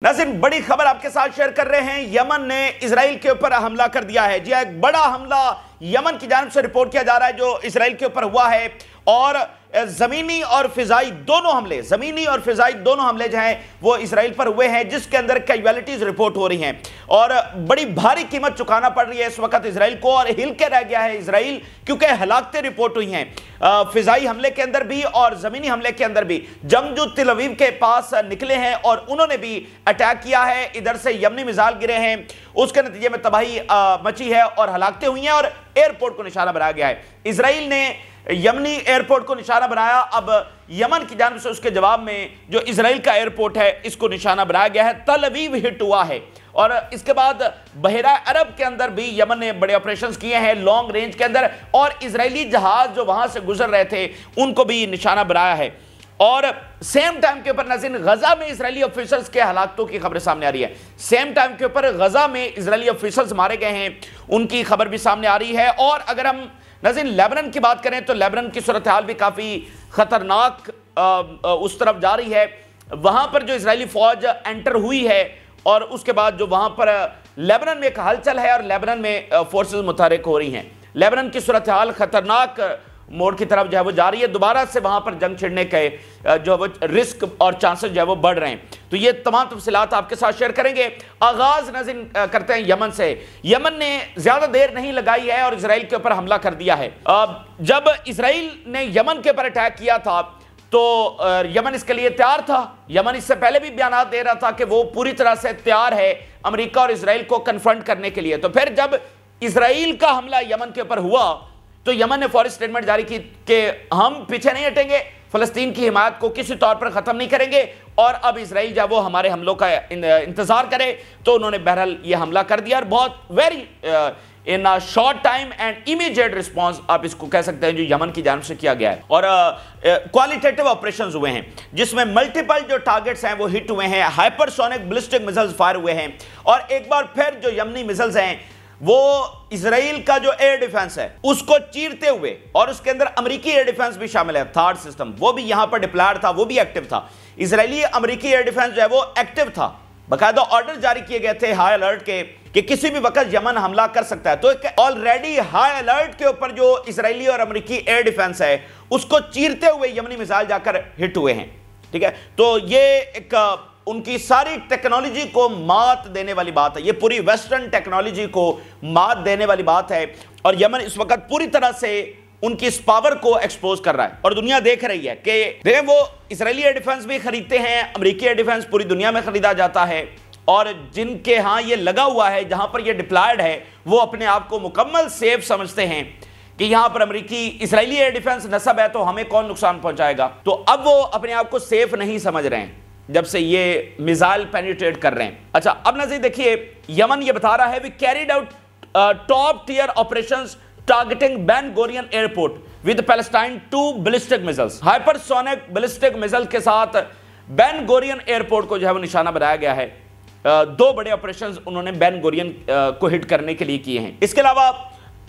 नाज़रीन, बड़ी खबर आपके साथ शेयर कर रहे हैं। यमन ने इजराइल के ऊपर हमला कर दिया है। जी हाँ, एक बड़ा हमला यमन की जानिब से रिपोर्ट किया जा रहा है जो इजराइल के ऊपर हुआ है, और जमीनी और फिजाई दोनों हमले जो हैं वो इजराइल पर हुए हैं, जिसके अंदर कैजुअलिटीज रिपोर्ट हो रही हैं और बड़ी भारी कीमत चुकाना पड़ रही है इस वक्त इजराइल को। और हिल के रह गया है इजराइल, क्योंकि हलाकतें रिपोर्ट हुई हैं फिजाई हमले के अंदर भी और जमीनी हमले के अंदर भी। जंगजू तेल अवीव के पास निकले हैं और उन्होंने भी अटैक किया है। इधर से यमनी मिसाइल गिरे हैं, उसके नतीजे में तबाही मची है और हलाकतें हुई हैं और एयरपोर्ट को निशाना बनाया गया है। इजराइल ने यमनी एयरपोर्ट को निशाना बनाया। अब यमन की जानिब से उसके जवाब में जो इजराइल का एयरपोर्ट है इसको निशाना बनाया गया है। तेल अवीव हिट हुआ है और इसके बाद बहरा अरब के अंदर भी यमन ने बड़े ऑपरेशंस किए हैं लॉन्ग रेंज के अंदर, और इजरायली जहाज जो वहां से गुजर रहे थे उनको भी निशाना बनाया है। और सेम टाइम के ऊपर नाज़रीन गजा में इजरायली ऑफिसर्स के हलाकतों की खबर सामने आ रही है। सेम टाइम के ऊपर गजा में इजरायली ऑफिसर्स मारे गए हैं, उनकी खबर भी सामने आ रही है। और अगर हम नाज़रीन लेबनान की बात करें तो लेबनान की सूरत हाल भी काफ़ी ख़तरनाक उस तरफ जा रही है। वहाँ पर जो इजरायली फ़ौज एंटर हुई है और उसके बाद जो वहाँ पर लेबनान में एक हलचल है और लेबनान में फोर्सेस मुतहरिक हो रही हैं। लेबनान की सूरत हाल ख़तरनाक मोड़ की तरफ जो है वो जा रही है। दोबारा से वहाँ पर जंग छिड़ने के जो है वो रिस्क और चांसेस जो है वो बढ़ रहे हैं। तो ये तमाम तफसीलात आपके साथ शेयर करेंगे। आगाज़ नाज़रीन करते हैं यमन से। यमन ने ज़्यादा देर नहीं लगाई है और इजराइल के ऊपर हमला कर दिया है। जब इजराइल ने यमन के ऊपर अटैक किया था तो यमन इसके लिए तैयार था। यमन इससे पहले भी बयान दे रहा था कि वो पूरी तरह से तैयार है अमेरिका और इजराइल को कन्फ्रंट करने के लिए। तो फिर जब इजराइल का हमला यमन के ऊपर हुआ तो यमन ने फौरी स्टेटमेंट जारी की कि हम पीछे नहीं हटेंगे, फ़लस्तीन की हिमायत को किसी तौर पर ख़त्म नहीं करेंगे और अब इजराइल जब वो हमारे हमलों का इंतज़ार करे। तो उन्होंने बहरहाल ये हमला कर दिया और बहुत very in a short time and immediate response आप इसको कह सकते हैं जो यमन की जानिब से किया गया है। और क्वालिटेटिव ऑपरेशंस हुए हैं जिसमें मल्टीपल जो टारगेट्स हैं वो हिट हुए हैं, हाइपरसोनिक बैलिस्टिक मिसाइल्स फायर हुए हैं। और एक बार फिर जो यमनी मिसाइल्स हैं वो इजराइल का जो एयर डिफेंस है उसको चीरते हुए, और उसके अंदर अमेरिकी एयर डिफेंस भी शामिल है, थर्ड सिस्टम वो भी यहां पर डिप्लॉयड था, वो भी एक्टिव था। इजरायली अमेरिकी एयर डिफेंस जो है वो एक्टिव था। बाकायदा ऑर्डर जारी किए गए थे हाई अलर्ट के कि किसी भी वक्त यमन हमला कर सकता है। तो ऑलरेडी हाई अलर्ट के ऊपर जो इजरायली और अमेरिकी एयर डिफेंस है उसको चीरते हुए यमनी मिसाइल जाकर हिट हुए हैं। ठीक है, तो ये एक उनकी सारी टेक्नोलॉजी को मात देने वाली बात है। ये पूरी वेस्टर्न टेक्नोलॉजी को मात देने वाली बात है और यमन इस वक्त पूरी तरह से उनकी इस पावर को एक्सपोज कर रहा है और दुनिया देख रही है कि देखें वो इजरायली एयर डिफेंस भी खरीदते हैं, अमेरिकी एयर डिफेंस पूरी दुनिया में खरीदा जाता है और जिनके यहाँ ये लगा हुआ है, जहाँ पर ये डिप्लॉयड है, वो अपने आप को मुकम्मल सेफ समझते हैं कि यहाँ पर अमेरिकी इजरायली एयर डिफेंस नस्ब है तो हमें कौन नुकसान पहुंचाएगा। तो अब वो अपने आप को सेफ नहीं समझ रहे हैं जब से ये मिसाइल पेनिट्रेट कर रहे हैं। अच्छा, अब नज़र देखिए, यमन ये बता रहा है we carried out top tier operations targeting Ben Gurion Airport with Palestine 2 ballistic missiles. Hypersonic ballistic missile के साथ बेन गोरियन एयरपोर्ट को जो है वो निशाना बनाया गया है। 2 बड़े ऑपरेशंस उन्होंने बेन गोरियन को हिट करने के लिए किए हैं। इसके अलावा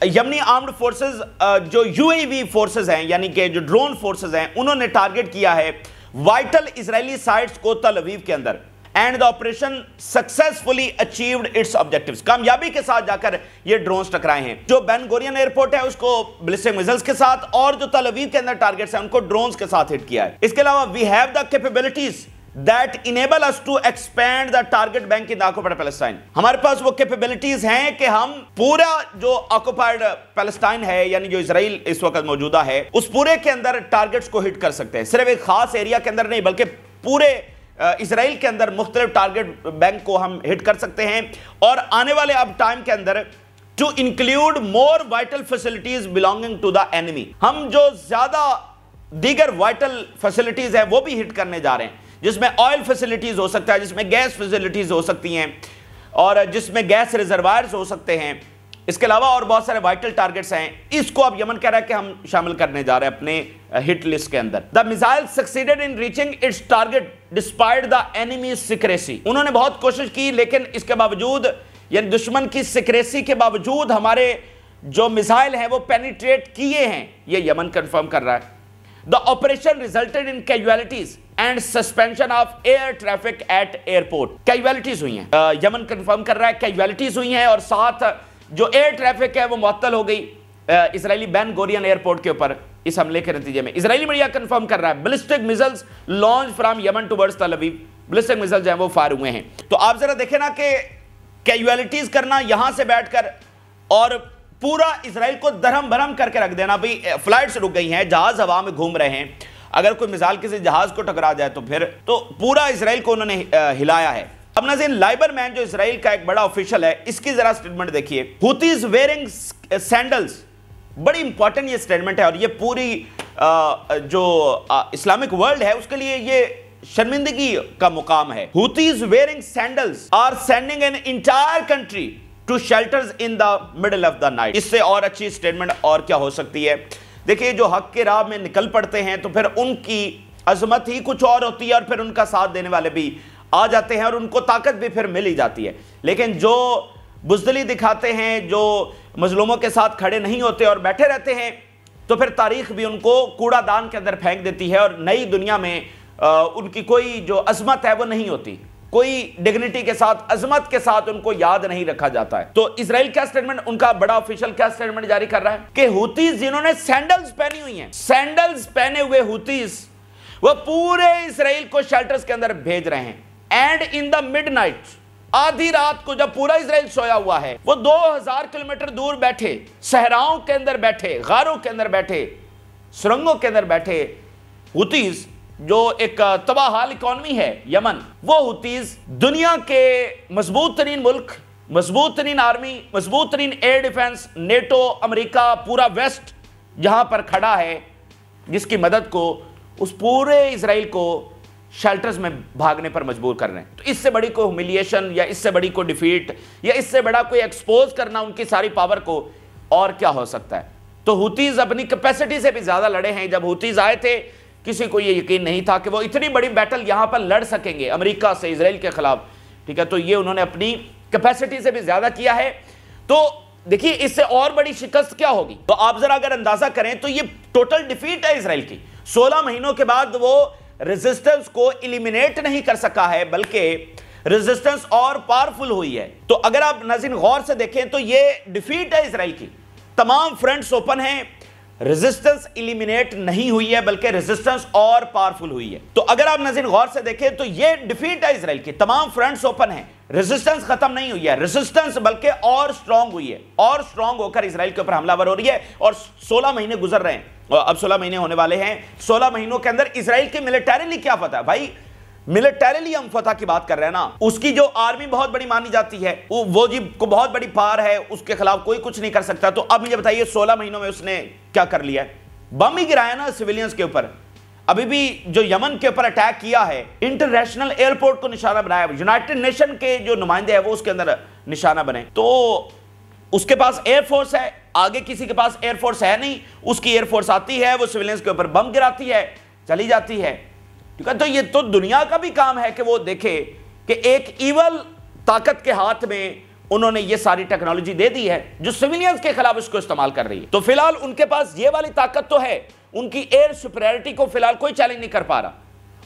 यमनी आर्म्ड फोर्सेस जो यूएवी फोर्सेस हैं यानी कि जो ड्रोन फोर्सेस हैं उन्होंने टारगेट किया है वाइटल इजरायली साइट्स को तेल अवीव के अंदर and the operation successfully achieved it's objectives. कामयाबी के साथ जाकर ये ड्रोन्स टकराए हैं। जो बेन गोरियन एयरपोर्ट है उसको बैलिस्टिक मिसाइल्स के साथ और जो तेल अवीव के अंदर टारगेट्स हैं उनको ड्रोन्स के साथ हिट किया है। इसके अलावा we have the capabilities that enable us to expand the target bank in the occupied Palestine। हमारे पास वो कैपेबिलिटीज हैं कि हम पूरा जो ऑक्युपाइड पैलेस्टाइन है यानी जो इजराइल इस वक्त मौजूदा है उस पूरे के अंदर टारगेट्स को हिट कर सकते हैं। सिर्फ एक खास एरिया के अंदर नहीं बल्कि पूरे इजराइल के अंदर मुख्तलिफ टारगेट बैंक को हम हिट कर सकते हैं। और आने वाले अब टाइम के अंदर to include more vital facilities belonging to the enemy, हम जो ज्यादा दीगर वाइटल फैसिलिटीज है वो भी हिट करने जा रहे हैं, जिसमें ऑयल फैसिलिटीज हो सकता है, जिसमें गैस फैसिलिटीज हो सकती हैं और जिसमें गैस रिजर्वायर्स हो सकते हैं। इसके अलावा और बहुत सारे वाइटल टारगेट्स हैं। इसको अब यमन कह रहा है कि हम शामिल करने जा रहे हैं अपने हिट लिस्ट के अंदर। The missile succeeded in reaching it's target despite the enemy secrecy. उन्होंने बहुत कोशिश की लेकिन इसके बावजूद यानी दुश्मन की सीक्रेसी के बावजूद हमारे जो मिसाइल हैं वो पेनिट्रेट किए हैं, ये यमन कंफर्म कर रहा है। The operation resulted in casualties, and suspension of air traffic at airport. Casualties हुई हैं, यमन कंफर्म कर रहा है casualties हुई हैं और साथ जो एयर ट्रैफिक है वो मुअत्तल हो गई इजरायली बेन गोरियन एयरपोर्ट के ऊपर इस हमले के नतीजे में। इजरायली मीडिया कंफर्म कर रहा है ballistic missiles launch from Yemen towards तल अवीव, बैलिस्टिक मिसाइल जो है वो फायर हुए हैं। तो आप जरा देखें ना कि कैजुअलिटीज करना यहां से बैठकर और पूरा इजराइल को दरहम भरम करके रख देना, भाई फ्लाइट्स रुक गई हैं, जहाज हवा में घूम रहे हैं, अगर कोई मिसाइल किसी जहाज को टकरा जाए तो फिर तो पूरा इजराइल को उन्होंने हिलाया है। अब नाज़रीन, लाइबरमैन जो इजराइल का एक बड़ा ऑफिशियल है, इसकी जरा स्टेटमेंट देखिए। हुतीज वेयरिंग सैंडल्स, बड़ी इंपॉर्टेंट ये स्टेटमेंट है और ये पूरी जो इस्लामिक वर्ल्ड है उसके लिए ये शर्मिंदगी का मुकाम है। Houthis wearing sandals are sending an entire country to shelters in the middle of the night. इससे और अच्छी स्टेटमेंट और क्या हो सकती है। देखिए, जो हक के राह में निकल पड़ते हैं तो फिर उनकी अजमत ही कुछ और होती है और फिर उनका साथ देने वाले भी आ जाते हैं और उनको ताकत भी फिर मिल ही जाती है। लेकिन जो बुज़दिली दिखाते हैं, जो मजलूमों के साथ खड़े नहीं होते और बैठे रहते हैं, तो फिर तारीख भी उनको कूड़ादान के अंदर फेंक देती है और नई दुनिया में उनकी कोई जो अजमत है वो नहीं होती, कोई डिग्निटी के साथ, अजमत के साथ उनको याद नहीं रखा जाता है। तो इजराइल क्या स्टेटमेंट, उनका बड़ा ऑफिशियल क्या स्टेटमेंट जारी कर रहा है कि हुतीज जिन्होंने सैंडल्स पहनी हुई हैं, सैंडल्स पहने हुए हुतीज वो पूरे इजराइल को शेल्टर्स के अंदर भेज रहे हैं। एंड इन द मिडनाइट, आधी रात को जब पूरा इजराइल सोया हुआ है, वो 2000 किलोमीटर दूर बैठे, सहराओं के अंदर बैठे, गारों के अंदर बैठे, सुरंगों के अंदर बैठे हुतीज, जो एक तबाहाल इकॉनमी है यमन, वो हुतीज दुनिया के मजबूत तरीन मुल्क, मजबूत तरीन आर्मी, मजबूत तरीन एयर डिफेंस, नेटो, अमेरिका, पूरा वेस्ट जहां पर खड़ा है, जिसकी मदद को उस पूरे इजराइल को शेल्टर्स में भागने पर मजबूर कर रहे हैं। तो इससे बड़ी कोई ह्यूमिलिएशन या इससे बड़ी कोई डिफीट या इससे बड़ा कोई एक्सपोज करना उनकी सारी पावर को और क्या हो सकता है। तो हुतीज अपनी कैपेसिटी से भी ज्यादा लड़े हैं। जब हुतीज आए थे किसी को ये यकीन नहीं था कि वो इतनी बड़ी बैटल यहां पर लड़ सकेंगे अमेरिका से इजराइल के खिलाफ, ठीक है। तो ये उन्होंने अपनी कैपेसिटी से भी ज्यादा किया है। तो देखिए, इससे और बड़ी शिकस्त क्या होगी, तो आप जरा अगर अंदाजा करें तो ये टोटल डिफीट है इजराइल की। 16 महीनों के बाद वो रेजिस्टेंस को एलिमिनेट नहीं कर सका है, बल्कि रेजिस्टेंस और पावरफुल हुई है। तो अगर आप नाज़रीन गौर से देखें तो ये डिफीट है इजराइल की। तमाम फ्रंट्स ओपन हैं, रेजिस्टेंस एलिमिनेट नहीं हुई है बल्कि रेजिस्टेंस और पावरफुल हुई है। तो अगर आप नाज़रीन गौर से देखें तो ये डिफीट है इजराइल की। तमाम फ्रंट्स ओपन हैं, रेजिस्टेंस खत्म नहीं हुई है, रेजिस्टेंस बल्कि और स्ट्रांग हुई है, और स्ट्रांग होकर इजराइल के ऊपर हमलावर हो रही है। और 16 महीने गुजर रहे हैं, अब 16 महीने होने वाले हैं। 16 महीनों के अंदर इजराइल की मिलिटरीली क्या फतह, भाई मिलिटरीली हम फतह की बात कर रहे हैं ना। उसकी जो आर्मी बहुत बड़ी मानी जाती है, वो जी को बहुत बड़ी पावर है, उसके खिलाफ कोई कुछ नहीं कर सकता। तो अब मुझे बताइए 16 महीनों में उसने क्या कर लिया है? बम ही गिराया ना सिविलियंस के ऊपर। अभी भी जो यमन के ऊपर अटैक किया है, इंटरनेशनल एयरपोर्ट को निशाना बनाया, यूनाइटेड नेशन के जो नुमाइंदे हैं वो उसके अंदर निशाना बने। तो उसके पास एयरफोर्स है, आगे किसी के पास एयरफोर्स है नहीं। उसकी एयरफोर्स आती है, वो सिविलियंस के ऊपर बम गिराती है, चली जाती है, ठीक है। तो ये तो दुनिया का भी काम है कि वो देखे कि एक इवल ताकत के हाथ में उन्होंने ये सारी टेक्नोलॉजी दे दी है जो सिविलियंस के खिलाफ इसको इस्तेमाल कर रही है। तो फिलहाल उनके पास ये वाली ताकत तो है, उनकी एयर सुपीरियरिटी को फिलहाल कोई चैलेंज नहीं कर पा रहा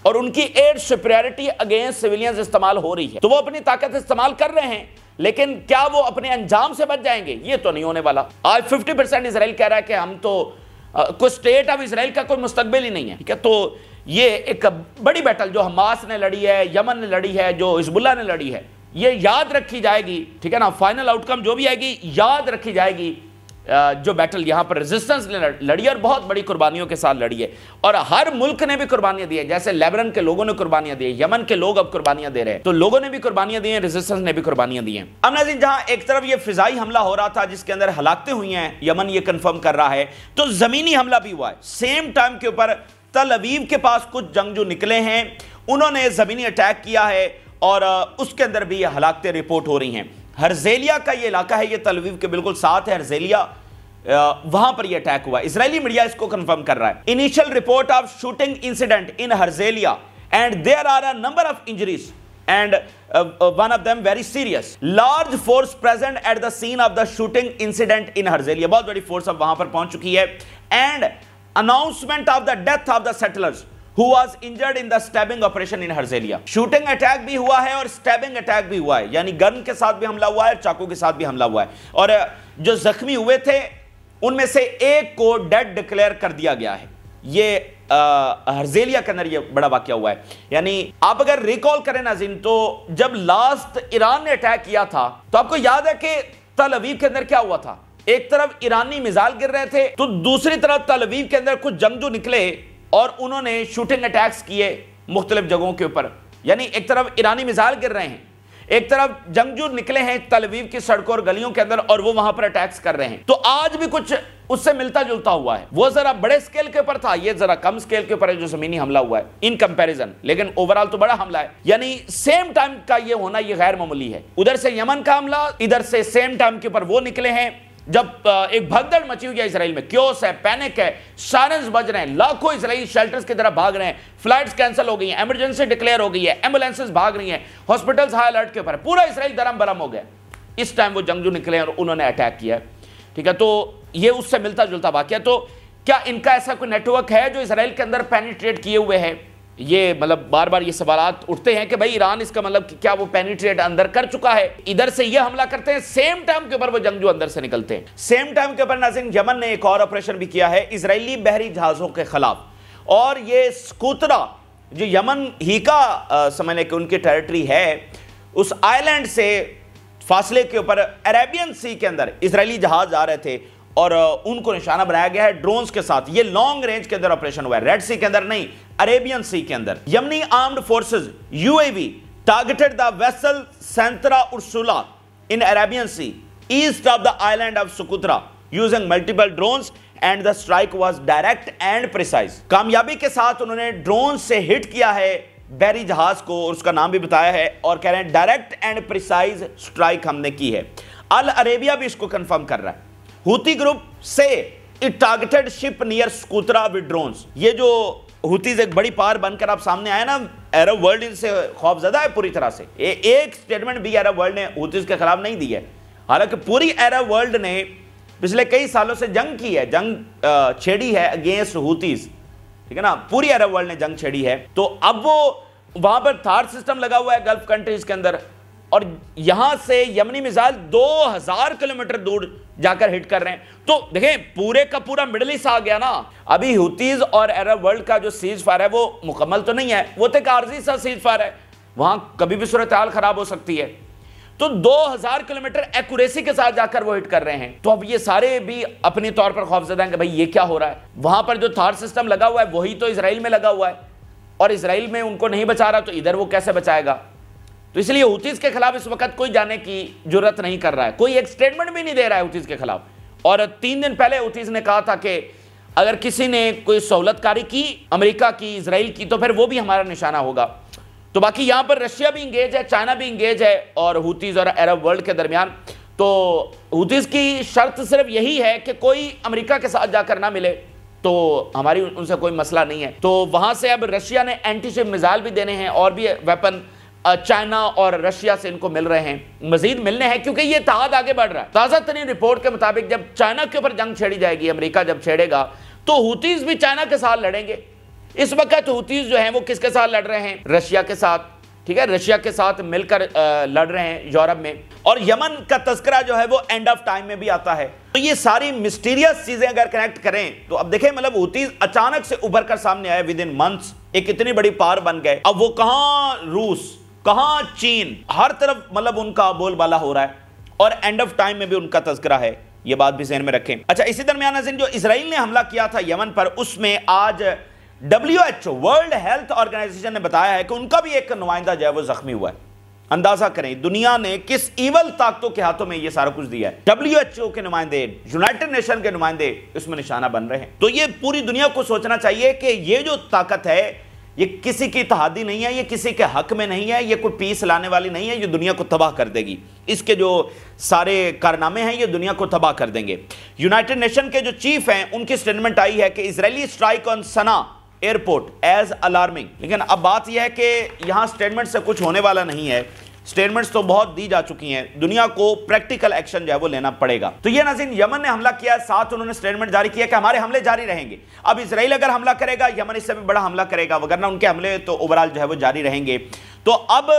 और उनकी एयर सुपीरियरिटी अगेंस्ट सिविलियंस इस्तेमाल हो रही है। तो वो अपनी ताकत इस्तेमाल कर रहे हैं, लेकिन क्या वो अपने अंजाम से बच जाएंगे? ये तो नहीं होने वाला। आज 50% इजराइल कह रहा है कि हम तो कोई स्टेट ऑफ इजराइल का कोई मुस्तकबिल ही नहीं है, ठीक है। तो ये एक बड़ी बैटल जो हमास ने लड़ी है, यमन ने लड़ी है, जो हिजबुल्लाह ने लड़ी है, ये याद रखी जाएगी, ठीक है ना। फाइनल आउटकम जो भी आएगी याद रखी जाएगी। जो बैटल यहां पर रेजिस्टेंस ने लड़ी और बहुत बड़ी कुर्बानियों के साथ लड़ी है, और हर मुल्क ने भी कुर्बानियां दी है। जैसे लेबनान के लोगों ने कुर्बानियां दी है, यमन के लोग अब कुर्बानियां दे रहे हैं, तो लोगों ने भी कुर्बानियां दी हैं, रेजिस्टेंस ने भी कुर्बानियां दी हैं। अब नाज़रीन, जहां एक तरफ ये फिजाई हमला हो रहा था जिसके अंदर हलाकतें हुई हैं, यमन ये कंफर्म कर रहा है, तो जमीनी हमला भी हुआ है सेम टाइम के ऊपर। तल अवीव के पास कुछ जंगजू निकले हैं, उन्होंने जमीनी अटैक किया है और उसके अंदर भी ये हलाकतें रिपोर्ट हो रही हैं। हर्जेलिया का ये इलाका है, ये तल अवीव के बिल्कुल साथ है हर्जेलिया, वहां पर ये अटैक हुआ। इजरायली मीडिया इसको कंफर्म कर रहा है। Initial report of shooting incident in Herzliya and there are a number of injuries and one of them very serious. Large force present at the scene of the shooting incident in Harzelia. बहुत बड़ी force अब वहां पर पहुंच चुकी है। And announcement of the death of the settlers. who was injured in the stabbing operation in Herzliya. Shooting attack भी हुआ है और स्टैबिंग अटैक भी हुआ है, यानी गन के साथ भी हमला हुआ है, चाकू के साथ भी हमला हुआ है। और जो जख्मी हुए थे उनमें से एक को डेड डिक्लेयर कर दिया गया है। ये हर्जेलिया के अंदर ये बड़ा वाकया हुआ है। यानी आप अगर रिकॉल करें नाज़रीन, तो जब लास्ट ईरान ने अटैक किया था तो आपको याद है कि तल अवीव के अंदर क्या हुआ था। एक तरफ ईरानी मिसाइल गिर रहे थे तो दूसरी तरफ तल अवीव के अंदर कुछ जंगजू निकले और उन्होंने शूटिंग अटैक्स किए मुख्तलिफ जगहों के ऊपर। यानी एक तरफ ईरानी मिसाइल गिर रहे हैं, एक तरफ जंगजू निकले हैं तल अवीव की सड़कों और गलियों के अंदर और वो वहां पर अटैक्स कर रहे हैं। तो आज भी कुछ उससे मिलता जुलता हुआ है। वो जरा बड़े स्केल के ऊपर था, ये जरा कम स्केल के ऊपर है जो जमीनी हमला हुआ है इन कंपैरिजन, लेकिन ओवरऑल तो बड़ा हमला है। यानी सेम टाइम का ये होना ये गैर मामूली है। उधर से यमन का हमला, इधर से सेम टाइम के ऊपर वो निकले हैं जब एक भगदड़ मची हुई है इसराइल में, क्योस है, पैनिक है, सायरन्स बज रहे हैं, लाखों इसराइली शेल्टर्स की तरफ भाग रहे हैं, फ्लाइट्स कैंसिल हो गई हैं, इमरजेंसी डिक्लेयर हो गई है, एम्बुलेंसेस भाग रही हैं, हॉस्पिटल्स हाई अलर्ट के ऊपर है, पूरा इसराइल दरम बरम हो गया। इस टाइम वो जंगजू निकले और उन्होंने अटैक किया। ठीक है, तो ये उससे मिलता जुलता वाकया। तो क्या इनका ऐसा कोई नेटवर्क है जो इसराइल के अंदर पेनिट्रेट किए हुए है? ये मतलब बार बार ये सवालात उठते हैं कि भाई ईरान इसका मतलब क्या वो पेनिट्रेट अंदर कर चुका है? इधर से ये हमला करते हैं, सेम टाइम के ऊपर वो जंगजू अंदर से निकलते हैं। सेम टाइम के ऊपर नाज़रीन यमन ने एक और ऑपरेशन भी किया है इजरायली बहरी जहाजों के खिलाफ। और ये स्कूतरा जो यमन ही का समझ लें कि उनकी टेरिटरी है, उस आइलैंड से फासले के ऊपर अरेबियन सी के अंदर इजरायली जहाज आ रहे थे और उनको निशाना बनाया गया है ड्रोन्स के साथ। ये लॉन्ग रेंज के अंदर ऑपरेशन हुआ है, रेड सी के अंदर नहीं, अरेबियन सी के अंदर। Yemeni armed forces UAV targeted the vessel Centra Ursula in Arabian Sea east of the island of Socotra using multiple drones and the strike was direct and precise. कामयाबी के साथ उन्होंने drone से hit किया है बहरी जहाज को और उसका नाम भी बताया है और कह रहे हैं डायरेक्ट एंड प्रिसाइज स्ट्राइक हमने की है। अल अरेबिया भी इसको कंफर्म कर रहा है। हुती ग्रुप से it targeted ship near Socotra with drones. ये जो हुतीज एक बड़ी पार बनकर आप सामने आए ना, अरब वर्ल्ड इनसे खौफजदा है पूरी तरह से। एक स्टेटमेंट भी अरब वर्ल्ड ने हुतीज के खिलाफ नहीं दी है, हालांकि पूरी अरब वर्ल्ड ने पिछले कई सालों से जंग की है, जंग छेड़ी है अगेंस्ट हुतीज। ठीक है ना, पूरी अरब वर्ल्ड ने जंग छेड़ी है। तो अब वो वहां पर थार सिस्टम लगा हुआ है गल्फ कंट्रीज के अंदर और यहां से यमनी मिसाइल 2000 किलोमीटर दूर जाकर हिट कर रहे हैं। तो देखें पूरे का पूरा मिडल ईस्ट आ गया ना। अभी हुतीज और अरब वर्ल्ड का जो सीज फायर है वो मुकम्मल तो नहीं है, वो तो एक आर्जी सा सीज फायर है, वहां कभी भी सूरत हाल खराब हो सकती है। तो 2000 किलोमीटर एक्यूरेसी के साथ जाकर वो हिट कर रहे हैं। तो अब ये सारे भी अपने तौर पर खौफजदा हैं कि भाई ये क्या हो रहा है। वहां पर जो थार सिस्टम लगा हुआ है वही तो इसराइल में लगा हुआ है और इसराइल में उनको नहीं बचा रहा, तो इधर वो कैसे बचाएगा? तो इसलिए हुतीज के खिलाफ इस वक्त कोई जाने की जरूरत नहीं कर रहा है, कोई एक स्टेटमेंट भी नहीं दे रहा है हुतीज के खिलाफ। और 3 दिन पहले हुतीज ने कहा था कि अगर किसी ने कोई सहूलतकारी की, अमेरिका की, इसराइल की, तो फिर वो भी हमारा निशाना होगा। तो बाकी यहां पर रशिया भी इंगेज है, चाइना भी इंगेज है और हुतीज और अरब वर्ल्ड के दरमियान। तो हुतीज की शर्त सिर्फ यही है कि कोई अमेरिका के साथ जाकर ना मिले, तो हमारी उनसे कोई मसला नहीं है। तो वहां से अब रशिया ने एंटी शिप मिसाइल भी देने हैं और भी वेपन चाइना और रशिया से इनको मिल रहे हैं, मजीद मिलने हैं, क्योंकि ये तहाद आगे बढ़ रहा है। ताज़ा तरीन रिपोर्ट के मुताबिक जब चाइना के ऊपर जंग छेड़ी जाएगी, अमेरिका जब छेड़ेगा, तो हुतीज भी चाइना के साथ लड़ेंगे। इस वक्त हुतीज जो हैं वो किसके साथ लड़ रहे हैं? रशिया के साथ। ठीक है, रशिया के साथ मिलकर लड़ रहे हैं यूरोप में। और यमन का तस्करा जो है वो एंड ऑफ टाइम में भी आता है। तो ये सारी मिस्टीरियस चीजें अगर कनेक्ट करें तो अब देखें, मतलब हुतीज अचानक से उभर कर सामने आए, विद इन मंथ्स एक इतनी बड़ी पार बन गए। अब वो कहां रूस, कहां चीन, हर तरफ मतलब उनका बोलबाला हो रहा है और एंड ऑफ टाइम में भी उनका तज़किरा है, ये बात भी ज़हन में रखें। अच्छा, इसी दरमियान जो इसराइल ने हमला किया था यमन पर, उसमें आज WHO वर्ल्ड हेल्थ ऑर्गेनाइजेशन ने बताया है कि उनका भी एक नुमाइंदा जो है वो जख्मी हुआ है। अंदाजा करें दुनिया ने किस इवल ताकतों के हाथों में ये सारा कुछ दिया है। WHO के नुमाइंदे, यूनाइटेड नेशन के नुमाइंदे इसमें निशाना बन रहे हैं। तो ये पूरी दुनिया को सोचना चाहिए कि ये जो ताकत है ये किसी की इत्तेहादी नहीं है, ये किसी के हक में नहीं है, ये कोई पीस लाने वाली नहीं है, ये दुनिया को तबाह कर देगी। इसके जो सारे कारनामे हैं ये दुनिया को तबाह कर देंगे। यूनाइटेड नेशन के जो चीफ हैं उनकी स्टेटमेंट आई है कि Israeli strike on Sanaa airport as alarming. लेकिन अब बात यह है कि यहाँ स्टेटमेंट से कुछ होने वाला नहीं है, स्टेटमेंट्स तो बहुत दी जा चुकी हैं, दुनिया को प्रैक्टिकल एक्शन जो है वो लेना पड़ेगा। तो ये नाज़रीन यमन ने हमला किया, साथ उन्होंने स्टेटमेंट जारी किया कि हमारे हमले जारी रहेंगे। अब इजराइल अगर हमला करेगा, यमन इससे भी बड़ा हमला करेगा, वगरना उनके हमले तो ओवरऑल जो है वो जारी रहेंगे। तो अब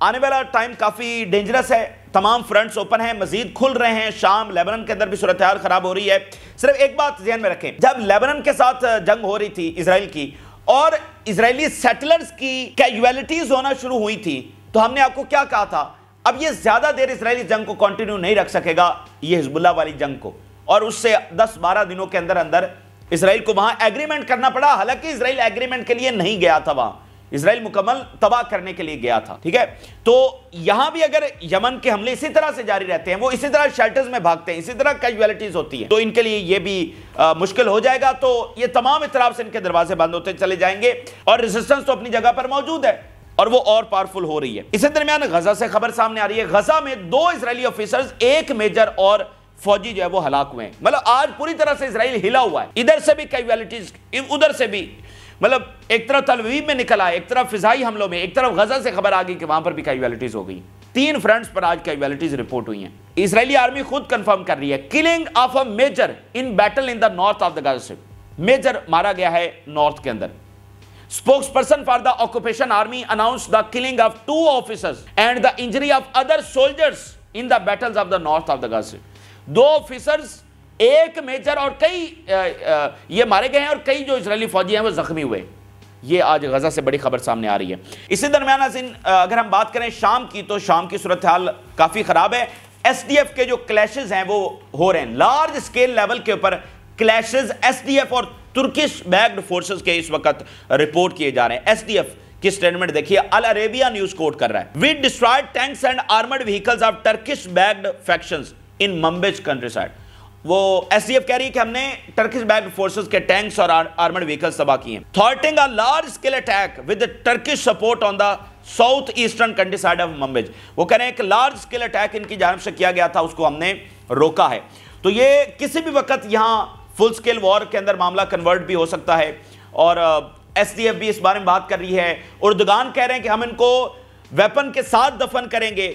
आने वाला टाइम काफी डेंजरस है, तमाम फ्रंट्स ओपन हैं, मजीद खुल रहे हैं, शाम लेबनान के अंदर भी सूरत हाल खराब हो रही है। सिर्फ एक बात ध्यान में रखें, जब लेबनान के साथ जंग हो रही थी इजराइल की और इजरायली सेटलर्स की कैजुअलिटीज होना शुरू हुई थी, तो हमने आपको क्या कहा था, अब ये ज्यादा देर इजरायली जंग को कंटिन्यू नहीं रख सकेगा, ये हिजबुल्लाह वाली जंग को, और उससे 10-12 दिनों के अंदर अंदर इजराइल को वहां एग्रीमेंट करना पड़ा। हालांकि इजराइल एग्रीमेंट के लिए नहीं गया था, वहां इजराइल मुकम्मल तबाह करने के लिए गया था, ठीक है। तो यहां भी अगर यमन के हमले इसी तरह से जारी रहते हैं, वो इसी तरह शेल्टर्स में भागते हैं, इसी तरह कैजुअलिटीज होती है, तो इनके लिए ये भी मुश्किल हो जाएगा। तो ये तमाम इतराफ से इनके दरवाजे बंद होते चले जाएंगे और रेजिस्टेंस तो अपनी जगह पर मौजूद है और वो और पावरफुल हो रही है। इसी दरमियान गजा से खबर सामने आ रही है, गजा में 2 इजरायली ऑफिसर्स, 1 मेजर और फौजी जो है वो हलाक हुए हैं। मतलब आज पूरी तरह से इजराइल हिला हुआ है, इधर से भी कैजुअलिटीज, उधर से भी, मतलब एक तरफ तल अवीव में निकला, एक तरफ फिजाई हमलों में, एक तरफ गजा से खबर आ गई कि वहां पर भी कैजुअलिटीज हो गई। 3 फ्रंट्स पर आज कैजुअलिटीज रिपोर्ट हुई हैं। इजरायली आर्मी खुद कंफर्म कर रही है, killing of a major in battle in the north of the Gaza Strip, major मारा गया है नॉर्थ के अंदर। Spokesperson for the occupation army announced the killing of 2 officers and the injury of other soldiers in the battles of the north of the Gaza. 2 officers, 1 major और कई ये मारे गए हैं और कई जो इजरायली फौजी हैं वो जख्मी हुए। ये आज गजा से बड़ी खबर सामने आ रही है। इसी दरमियान अगर हम बात करें शाम की, तो शाम की सूरत हाल काफी खराब है। एसडीएफ के जो क्लैशेज हैं वो हो रहे हैं, लार्ज स्केल लेवल के ऊपर क्लैशेज एसडीएफ और तुर्किश बैक्ड फोर्सेस के इस वक्त रिपोर्ट किए जा रहे हैं। एसडीएफ की स्टेटमेंट देखिए, अल अरेबिया न्यूज कोट कर रहा है, we destroyed tanks and armoured vehicles of Turkish backed factions in Manbij countryside. वो एसडीएफ कह रही है कि हमने टर्किश बैक्ड फोर्सेस के टैंक्स और आर्मर्ड व्हीकल्स तबाह किए। Thwarting a large scale attack with Turkish support on the south eastern countryside of Manbij. वो कह रहे हैं कि लार्ज स्केल अटैक इनकी जानिब से किया गया था, उसको हमने रोका है। तो ये किसी भी वक्त यहाँ फुल स्केल वॉर के अंदर मामला कन्वर्ट भी हो सकता है और एसडीएफ भी इस बारे में बात कर रही है। उर्दुगान कह रहे हैं कि हम इनको वेपन के साथ दफन करेंगे।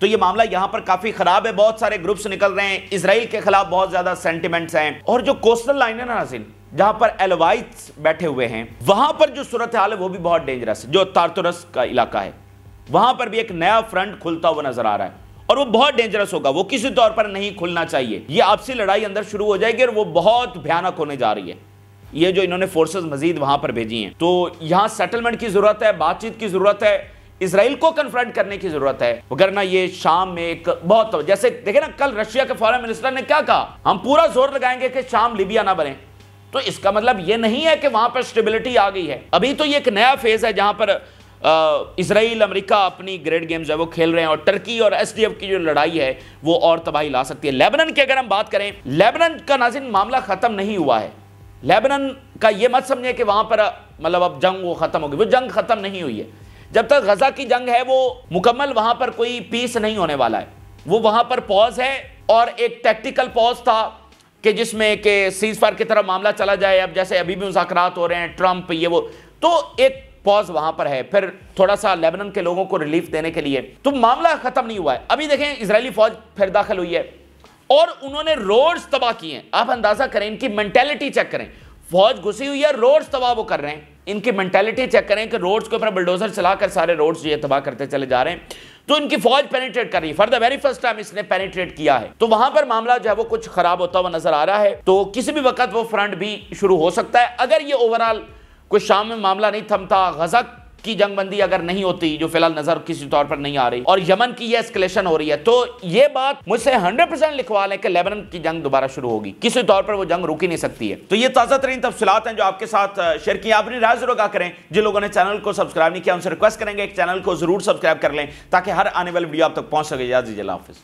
तो ये मामला यहां पर काफी खराब है, बहुत सारे ग्रुप्स निकल रहे हैं, इजराइल के खिलाफ बहुत ज्यादा सेंटिमेंट्स हैं। और जो कोस्टल लाइन है ना नाज़रीन, जहां पर एलवाइट्स बैठे हुए हैं, वहां पर जो सूरत हाल है वो भी बहुत डेंजरस है। जो तारतुरस का इलाका है वहां पर भी एक नया फ्रंट खुलता हुआ नजर आ रहा है और वो बहुत डेंजरस होगा, वो किसी तौर पर नहीं खुलना चाहिए। ये आपसी लड़ाई अंदर शुरू हो जाएगी और वो बहुत भयानक होने जा रही है। ये जो इन्होंने फोर्सेस मजीद वहां पर भेजी हैं, तो यहां सेटलमेंट की जरूरत है, बातचीत की जरूरत है, इजराइल को कन्फ्रंट करने की जरूरत है, वगरना ये शाम में एक बहुत, जैसे देखे ना कल रशिया के फॉरेन मिनिस्टर ने क्या कहा, हम पूरा जोर लगाएंगे कि शाम लीबिया ना बने। तो इसका मतलब ये नहीं है कि वहां पर स्टेबिलिटी आ गई है, अभी तो ये एक नया फेज है जहां पर इजराइल अमेरिका अपनी ग्रेट गेम्स है वो खेल रहे हैं और टर्की और एसडीएफ की जो लड़ाई है वो और तबाही ला सकती है। लेबनान की अगर हम बात करें, लेबनान का नाज़रीन मामला खत्म नहीं हुआ है। लेबनान का ये मत समझिए कि वहां पर मतलब अब जंग वो खत्म होगी, वो जंग खत्म नहीं हुई है। जब तक गजा की जंग है वो मुकम्मल वहां पर कोई पीस नहीं होने वाला है। वो वहां पर पॉज है और एक टैक्टिकल पॉज था कि जिसमें कि सीज फायर की तरफ मामला चला जाए। अब जैसे अभी भी मुज़ाकरात हो रहे हैं, ट्रंप ये वो, तो एक पॉज वहां पर है, फिर थोड़ा सा लेबनान के लोगों को रिलीफ देने के लिए। तो मामला खत्म नहीं हुआ है। अभी देखें इजरायली फौज फिर दाखिल हुई है और उन्होंने रोड्स तबाह किए हैं। आप अंदाजा करें, इनकी मेंटेलिटी चेक करें, फौज घुसी हुई है, रोड्स तबाह वो कर रहे हैं। इनकी मेंटेलिटी चेक करें कि रोड्स के ऊपर बुलडोजर चलाकर सारे रोड्स ये तबाह करते चले जा रहे हैं। तो इनकी फौज पेनिट्रेट कर रही है, for the very first time इसने पेनिट्रेट किया है। तो वहां पर मामला जो है वो कुछ खराब होता हुआ नजर आ रहा है। तो किसी भी वक्त वो फ्रंट भी शुरू हो सकता है अगर ये ओवरऑल कोई शाम में मामला नहीं थमता, गजा की जंगबंदी अगर नहीं होती, जो फिलहाल नजर किसी तौर पर नहीं आ रही, और यमन की ये एस्केलेशन हो रही है, तो ये बात मुझसे 100% लिखवा लें कि लेबनान की जंग दोबारा शुरू होगी। किसी तौर पर वो जंग रुक ही नहीं सकती है। तो ये ताज़ा तरीन तफसीलात हैं जो आपके साथ शेयर की। अपनी राय जरूर आगा करें। जिन लोगों ने चैनल को सब्सक्राइब नहीं किया उनसे रिक्वेस्ट करेंगे एक चैनल को जरूर सब्सक्राइब कर लें ताकि हर आने वाली वीडियो आप तक पहुंच सके। इजाज़त दीजिए, अल्लाह हाफिज़।